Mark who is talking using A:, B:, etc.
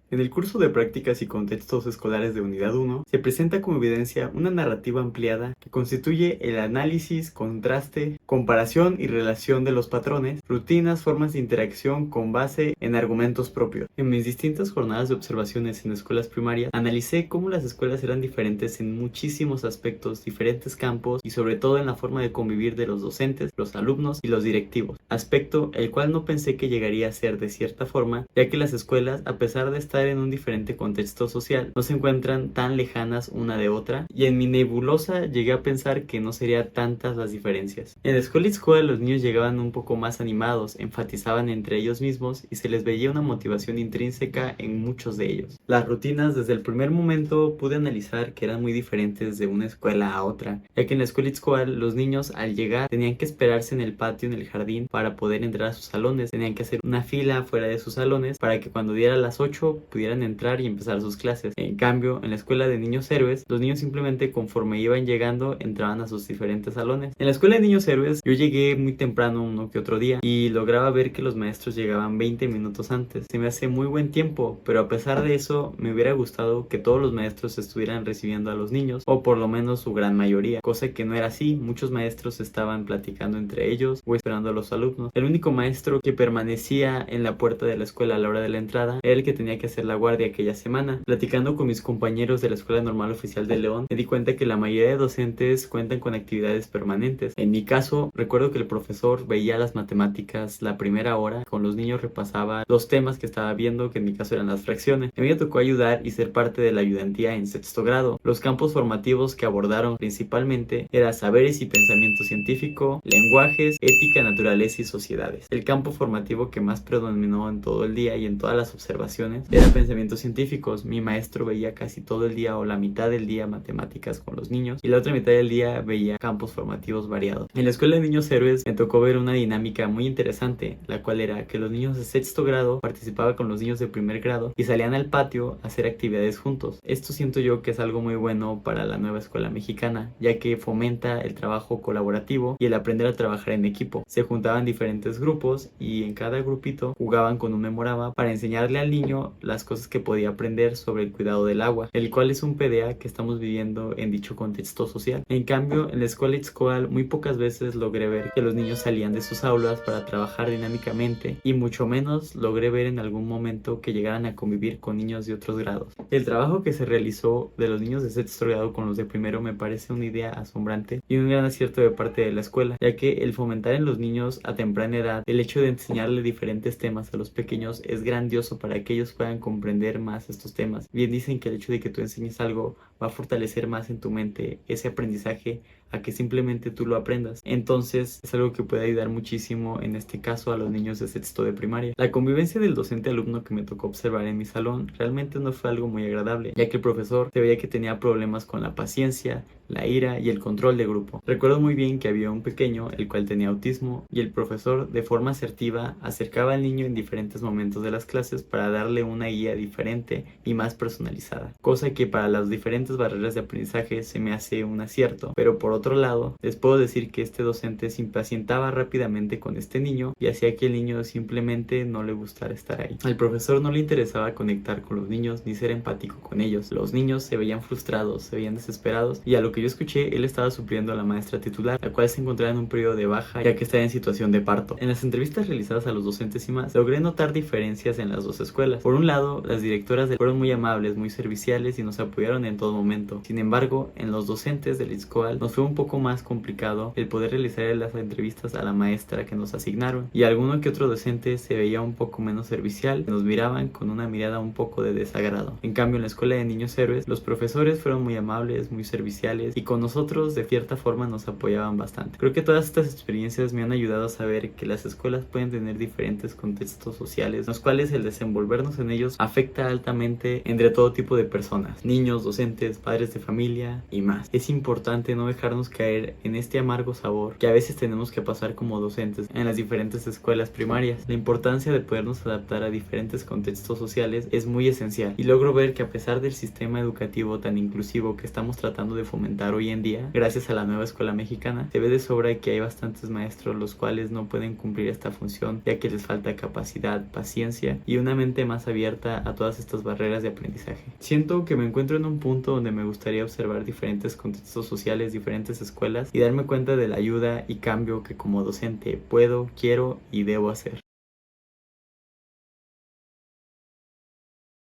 A: En el curso de prácticas y contextos escolares de Unidad 1, se presenta como evidencia una narrativa ampliada que constituye el análisis, contraste, comparación y relación de los patrones, rutinas, formas de interacción con base en argumentos propios. En mis distintas jornadas de observaciones en escuelas primarias, analicé cómo las escuelas eran diferentes en muchísimos aspectos, diferentes campos y sobre todo en la forma de convivir de los docentes, los alumnos y los directivos. Aspecto el cual no pensé que llegaría a ser de cierta forma, ya que las escuelas, a pesar de estar en un diferente contexto social, no se encuentran tan lejanas una de otra, y en mi nebulosa llegué a pensar que no serían tantas las diferencias. En la escuela los niños llegaban un poco más animados, enfatizaban entre ellos mismos y se les veía una motivación intrínseca en muchos de ellos. Las rutinas desde el primer momento pude analizar que eran muy diferentes de una escuela a otra, ya que en la escuela los niños al llegar tenían que esperarse en el patio, en el jardín, para poder entrar a sus salones, tenían que hacer una fila fuera de sus salones para que cuando diera las 8 pudieran entrar y empezar sus clases. En cambio, en la escuela de niños héroes, los niños simplemente conforme iban llegando entraban a sus diferentes salones. En la escuela de niños héroes yo llegué muy temprano uno que otro día y lograba ver que los maestros llegaban 20 minutos antes. Se me hace muy buen tiempo, pero a pesar de eso me hubiera gustado que todos los maestros estuvieran recibiendo a los niños, o por lo menos su gran mayoría, cosa que no era así. Muchos maestros estaban platicando entre ellos o esperando a los alumnos. El único maestro que permanecía en la puerta de la escuela a la hora de la entrada era el que tenía que hacer la guardia aquella semana. Platicando con mis compañeros de la Escuela Normal Oficial de León, me di cuenta que la mayoría de docentes cuentan con actividades permanentes. En mi caso, recuerdo que el profesor veía las matemáticas la primera hora, con los niños repasaba los temas que estaba viendo, que en mi caso eran las fracciones. A mí me tocó ayudar y ser parte de la ayudantía en sexto grado. Los campos formativos que abordaron principalmente eran saberes y pensamiento científico, lenguajes, ética, naturaleza y sociedades. El campo formativo que más predominó en todo el día y en todas las observaciones era pensamientos científicos. Mi maestro veía casi todo el día o la mitad del día matemáticas con los niños y la otra mitad del día veía campos formativos variados. En la escuela de niños héroes me tocó ver una dinámica muy interesante, la cual era que los niños de sexto grado participaban con los niños de primer grado y salían al patio a hacer actividades juntos. Esto siento yo que es algo muy bueno para la nueva escuela mexicana, ya que fomenta el trabajo colaborativo y el aprender a trabajar en equipo. Se juntaban diferentes grupos y en cada grupito jugaban con un memorama para enseñarle al niño las cosas que podía aprender sobre el cuidado del agua, el cual es un PDA que estamos viviendo en dicho contexto social. En cambio, en la escuela escolar muy pocas veces logré ver que los niños salían de sus aulas para trabajar dinámicamente y mucho menos logré ver en algún momento que llegaran a convivir con niños de otros grados. El trabajo que se realizó de los niños de sexto grado con los de primero me parece una idea asombrante y un gran acierto de parte de la escuela, ya que el fomentar en los niños a temprana edad el hecho de enseñarle diferentes temas a los pequeños es grandioso para que ellos puedan comprender más estos temas. Bien dicen que el hecho de que tú enseñes algo va a fortalecer más en tu mente ese aprendizaje a que simplemente tú lo aprendas. Entonces es algo que puede ayudar muchísimo en este caso a los niños de sexto de primaria. La convivencia del docente alumno que me tocó observar en mi salón realmente no fue algo muy agradable, ya que el profesor se veía que tenía problemas con la paciencia, la ira y el control de grupo. Recuerdo muy bien que había un pequeño el cual tenía autismo y el profesor de forma asertiva acercaba al niño en diferentes momentos de las clases para darle una guía diferente y más personalizada, cosa que para las diferentes barreras de aprendizaje se me hace un acierto. Pero por otro lado, les puedo decir que este docente se impacientaba rápidamente con este niño y hacía que el niño simplemente no le gustara estar ahí. Al profesor no le interesaba conectar con los niños ni ser empático con ellos. Los niños se veían frustrados, se veían desesperados y a lo que yo escuché, él estaba supliendo a la maestra titular, la cual se encontraba en un periodo de baja ya que estaba en situación de parto. En las entrevistas realizadas a los docentes y más, logré notar diferencias en las dos escuelas. Por un lado, las directoras fueron muy amables, muy serviciales y nos apoyaron en todo momento. Sin embargo, en los docentes del ISCOAL nos fue un poco más complicado el poder realizar las entrevistas a la maestra que nos asignaron y alguno que otro docente se veía un poco menos servicial, nos miraban con una mirada un poco de desagrado. En cambio, en la escuela de niños héroes, los profesores fueron muy amables, muy serviciales y con nosotros de cierta forma nos apoyaban bastante. Creo que todas estas experiencias me han ayudado a saber que las escuelas pueden tener diferentes contextos sociales, los cuales el desenvolvernos en ellos afecta altamente entre todo tipo de personas, niños, docentes, estudiantes, padres de familia y más. Es importante no dejarnos caer en este amargo sabor que a veces tenemos que pasar como docentes en las diferentes escuelas primarias. La importancia de podernos adaptar a diferentes contextos sociales es muy esencial, y logro ver que a pesar del sistema educativo tan inclusivo que estamos tratando de fomentar hoy en día, gracias a la nueva escuela mexicana, se ve de sobra que hay bastantes maestros los cuales no pueden cumplir esta función, ya que les falta capacidad, paciencia y una mente más abierta a todas estas barreras de aprendizaje. Siento que me encuentro en un punto donde me gustaría observar diferentes contextos sociales, diferentes escuelas, y darme cuenta de la ayuda y cambio que como docente puedo, quiero y debo hacer.